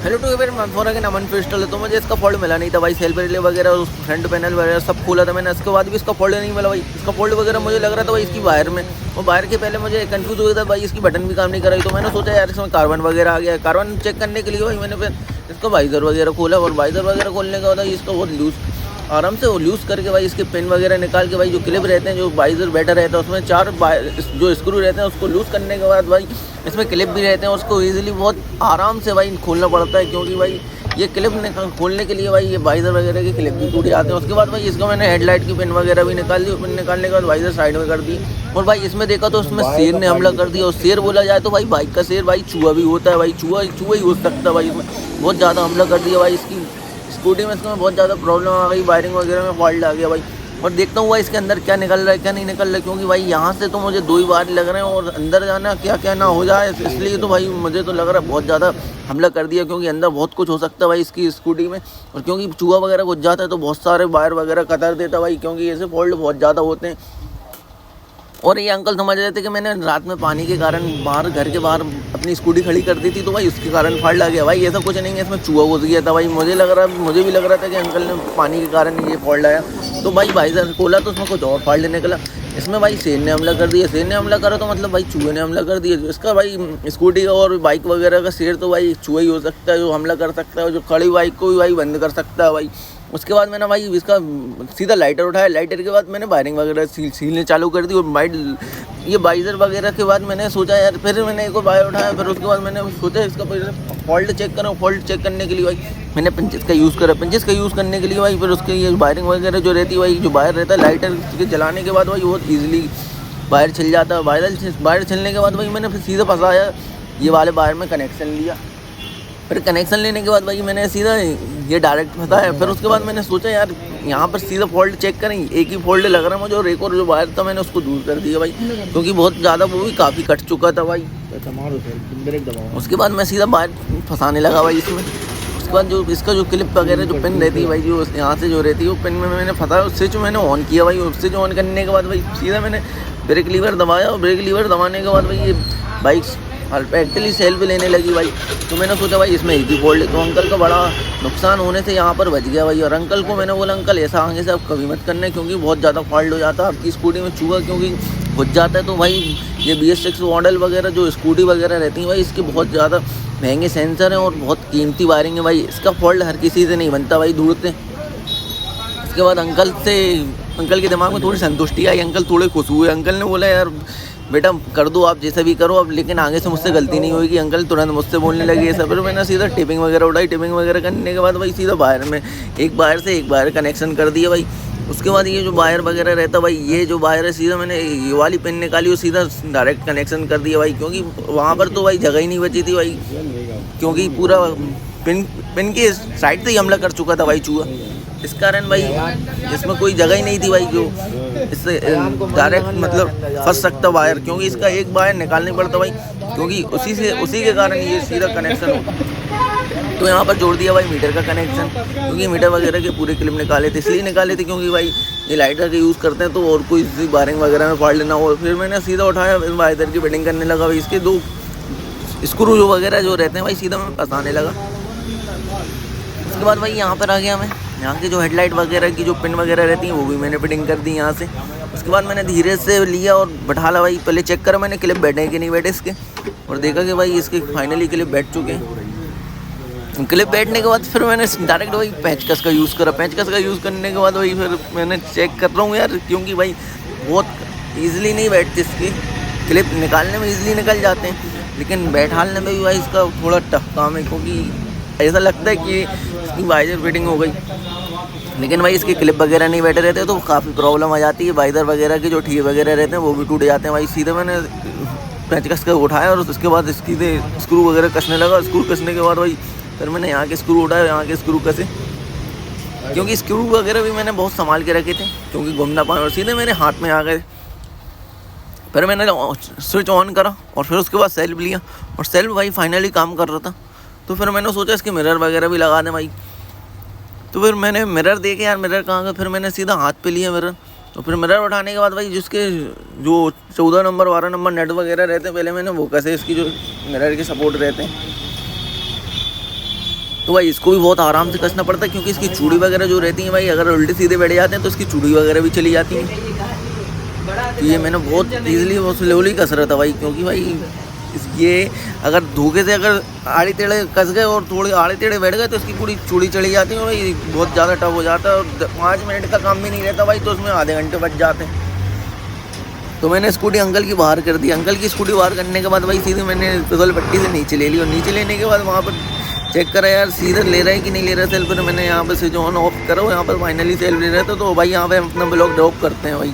Hello to everyone, phone के नाम pistol है। तो मुझे इसका फोल्ड मिला नहीं था भाई। सेल्फ रिले वगैरह और फ्रंट पैनल वगैरह सब खोला था मैंने, उसके बाद भी इसका फोल्ड नहीं मिला भाई। इसका फोल्ड वगैरह मुझे लग रहा था भाई इसकी वायर में, और वायर के पहले मुझे कंफ्यूज हो गया था भाई, इसकी बटन भी काम नहीं कर रही। तो मैंने सोचा यार इसमें कार्बन वगैरह आ गया। कार्बन चेक करने के लिए भाई मैंने फिर इसका वाइज़र वगैरह खोला, और वाइज़र वगैरह खोलने के बाद इसका बहुत लूज़ आराम से वो लूज़ करके भाई इसके पिन वगैरह निकाल के भाई जो क्लिप रहते हैं, जो वाइज़र बैठा रहता है उसमें 4 जो स्क्रू रहते हैं उसको लूज़ करने के बाद भाई इसमें क्लिप भी रहते हैं, उसको ईजिली बहुत आराम से भाई खोलना पड़ता है, क्योंकि भाई ये क्लिप खोलने के लिए भाई ये वाइज़र वगैरह के क्लिप भी टूट जाते हैं। उसके बाद भाई इसको मैंने हेडलाइट की पिन वगैरह भी निकाल दी। पिन निकालने के बाद वाइज़र साइड में कर दी, और भाई इसमें देखा तो उसमें शेर ने हमला कर दिया। और शेर बोला जाए तो भाई बाइक का शेर भाई चूहा भी होता है भाई, चूहा ही हो सकता है भाई। इसमें बहुत ज़्यादा हमला कर दिया भाई इसकी स्कूटी में। इसमें बहुत ज़्यादा प्रॉब्लम आ गई, वायरिंग वगैरह में फॉल्ट आ गया भाई। और देखता हूँ भाई इसके अंदर क्या निकल रहा है क्या नहीं निकल रहा है, क्योंकि भाई यहाँ से तो मुझे 2 ही बार लग रहे हैं, और अंदर जाना क्या क्या ना हो जाए, इसलिए तो भाई मुझे तो लग रहा है बहुत ज़्यादा हमला कर दिया, क्योंकि अंदर बहुत कुछ हो सकता है भाई इसकी स्कूटी में। और क्योंकि चूहा वगैरह घुस जाता है तो बहुत सारे वायर वगैरह कतर देता है भाई, क्योंकि ऐसे फॉल्ट बहुत ज़्यादा होते हैं। और ये अंकल समझ रहे थे कि मैंने रात में पानी के कारण बाहर घर के बाहर अपनी स्कूटी खड़ी कर दी थी, तो भाई उसके कारण फॉल्ट आ गया भाई। ऐसा कुछ नहीं है, इसमें चूहा घुस गया था भाई। मुझे भी लग रहा था कि अंकल ने पानी के कारण ये फॉल्ट आया। तो भाई वाइज़र खोला तो उसमें कुछ और फॉल्ट निकला। इसमें भाई शेर ने हमला कर दिया। शेर ने हमला करा तो मतलब भाई चूहे ने हमला कर दिया। इसका भाई स्कूटी का और बाइक वगैरह का शेर तो भाई चूहा ही हो सकता है जो हमला कर सकता है, जो खड़ी बाइक को भी भाई बंद कर सकता है भाई। उसके बाद मैंने भाई इसका सीधा लाइटर उठाया। लाइटर के बाद मैंने वायरिंग वगैरह सीलने चालू कर दी। और ये वाइज़र वगैरह के बाद मैंने सोचा यार, फिर मैंने एक और वायर उठाया। फिर उसके बाद मैंने सोचा इसका फॉल्ट चेक करूँ। फॉल्ट चेक करने के लिए भाई मैंने पेंचेस का यूज़ करा। पेंचेस का यूज़ करने के लिए भाई फिर उसके ये वायरिंग वगैरह जो रहती है भाई, जो वायर रहता है लाइटर के जलाने के बाद भाई बहुत ईजिली वायर छिल जाता है। वायर छिलने के बाद भाई मैंने फिर सीधा फंसाया ये वाले वायर में कनेक्शन लिया। फिर कनेक्शन लेने के बाद भाई मैंने सीधा ये डायरेक्ट फंसाया। फिर उसके बाद मैंने सोचा यार यहाँ पर सीधा फॉल्ट चेक करें, एक ही फॉल्ट लग रहा है मुझे, और एक और जो वायर था मैंने उसको दूर कर दिया भाई, क्योंकि बहुत ज़्यादा वो भी काफ़ी कट चुका था भाई। उसके बाद मैं सीधा वायर फंसाने लगा भाई इसमें। उसके बाद जो इसका जो क्लिप वगैरह जो पिन रहती है भाई, जो यहाँ से जो रहती है वो पिन में मैंने फंसाया। उससे जो मैंने ऑन किया भाई, उससे जो ऑन करने के बाद भाई सीधा मैंने ब्रेक लीवर दबाया। और ब्रेक लीवर दबाने के बाद भाई ये बाइक एक्चुअली सेल्फ लेने लगी भाई। तो मैंने सोचा भाई इसमें एक ही फॉल्ट है। तो अंकल का बड़ा नुकसान होने से यहाँ पर बच गया भाई। और अंकल को मैंने बोला अंकल ऐसा आगे से आप कभी मत करना, क्योंकि बहुत ज़्यादा फॉल्ट हो जाता है आपकी स्कूटी में। चूहा क्योंकि घुस जाता है तो भाई ये BS6 मॉडल वगैरह जो स्कूटी वगैरह रहती है भाई, इसके बहुत ज़्यादा महंगे सेंसर हैं और बहुत कीमती वायरिंग है भाई। इसका फॉल्ट हर किसी से नहीं बनता भाई दूर से। इसके बाद अंकल के दिमाग में थोड़ी संतुष्टि आई। अंकल थोड़े खुश हुए। अंकल ने बोला यार बेटा कर दो आप जैसा भी करो अब, लेकिन आगे से मुझसे गलती नहीं होगी। अंकल तुरंत मुझसे बोलने लगे ये सब। फिर मैंने सीधा टिपिंग वगैरह उठाई। टिपिंग वगैरह करने के बाद भाई सीधा वायर में एक वायर कनेक्शन कर दिया भाई। उसके बाद ये जो वायर वगैरह रहता भाई, ये जो वायर है सीधा मैंने ये वाली पिन निकाली और सीधा डायरेक्ट कनेक्शन कर दिया भाई, क्योंकि वहाँ पर तो भाई जगह ही नहीं बची थी भाई, क्योंकि पूरा पिन के साइड से ही हमला कर चुका था भाई चूहा। इस कारण भाई इसमें कोई जगह ही नहीं थी भाई जो इससे डायरेक्ट मतलब फंस सकता वायर, क्योंकि इसका एक वायर निकालना पड़ता भाई, क्योंकि उसी के कारण ये सीधा कनेक्शन हो। तो यहाँ पर जोड़ दिया भाई मीटर का कनेक्शन, क्योंकि मीटर वगैरह के पूरे क्लिप निकाले थे। इसलिए निकाले थे क्योंकि भाई ये लाइटर का यूज़ करते हैं तो और कोई वायरिंग वगैरह में फॉल्ट ना हो। फिर मैंने सीधा उठाया, वायर की फिटिंग करने लगा भाई। इसके 2 स्क्रू जो वगैरह जो रहते हैं भाई सीधा मैं फंसाने लगा। उसके बाद भाई यहाँ पर आ गया मैं। यहाँ की जो हेडलाइट वगैरह की जो पिन वगैरह रहती हैं वो भी मैंने फिटिंग कर दी यहाँ से। उसके बाद मैंने धीरे से लिया और बैठा ला भाई। पहले चेक करा मैंने क्लिप बैठे कि नहीं बैठे इसके, और देखा कि भाई इसके फाइनली क्लिप बैठ चुके हैं। क्लिप बैठने के बाद फिर मैंने डायरेक्ट भाई पेंचकस का यूज़ करा। पेंचकस का यूज़ करने के बाद भाई फिर मैंने चेक कर रहा हूँ यार, क्योंकि भाई बहुत ईजिली नहीं बैठते इसके क्लिप, निकालने में ईजिली निकल जाते हैं लेकिन बैठाने में भी भाई इसका थोड़ा टफ काम है, क्योंकि ऐसा लगता है कि इसकी वाइज़र फिटिंग हो गई लेकिन भाई इसके क्लिप वगैरह नहीं बैठे रहते तो काफ़ी प्रॉब्लम आ जाती है। वाइज़र वगैरह के जो ठीए वगैरह रहते हैं वो भी टूट जाते हैं भाई। सीधे मैंने पेंचकस का उठाया और उसके बाद इसकी स्क्रू वगैरह कसने लगा। स्क्रू कसने के बाद भाई फिर मैंने यहाँ के स्क्रू उठाए, यहाँ के स्क्रू कसे, क्योंकि स्क्रू वगैरह भी मैंने बहुत संभाल के रखे थे क्योंकि घूम ना पाए, और सीधे मेरे हाथ में आ गए। फिर मैंने स्विच ऑन करा और फिर उसके बाद सेल्फ लिया, और सेल्फ भाई फाइनली काम कर रहा था। तो फिर मैंने सोचा इसके मिरर वगैरह भी लगा दें भाई। तो फिर मैंने मिरर देखे यार मिरर कहाँ गया, फिर मैंने सीधा हाथ पे लिया मिरर। तो फिर मिरर उठाने के बाद भाई जिसके जो 14 नंबर 12 नंबर नेट वगैरह रहते हैं पहले मैंने वो कैसे इसकी जो मिरर के सपोर्ट रहते हैं तो भाई इसको भी बहुत आराम से कसना पड़ता है, क्योंकि इसकी चूड़ी वगैरह जो रहती है भाई, अगर उल्टे सीधे बैठ जाते हैं तो इसकी चूड़ी वगैरह भी चली जाती है। तो ये मैंने बहुत ईजिली बहुत स्लोली कस रहा था भाई, क्योंकि भाई ये अगर धोखे से अगर आड़े टेढ़े कस गए और थोड़े आड़े टेढ़े बैठ गए तो इसकी पूरी चूड़ी चली जाती है भाई, बहुत ज़्यादा टफ हो जाता है। और 5 मिनट का काम भी नहीं रहता भाई, तो उसमें आधे घंटे बच जाते हैं। तो मैंने स्कूटी अंकल की बाहर कर दी। अंकल की स्कूटी बाहर करने के बाद भाई सीधे मैंने फिसल पट्टी से नीचे ले ली, और नीचे लेने के बाद वहाँ पर चेक करा यार सीधे ले रहा है कि नहीं ले रहा है सेल्फ। मैंने यहाँ पर स्विच ऑन ऑफ करा, यहाँ पर फाइनली सेल्फ ले रहा था। तो भाई यहाँ पे अपना ब्लॉग ड्रॉप करते हैं भाई।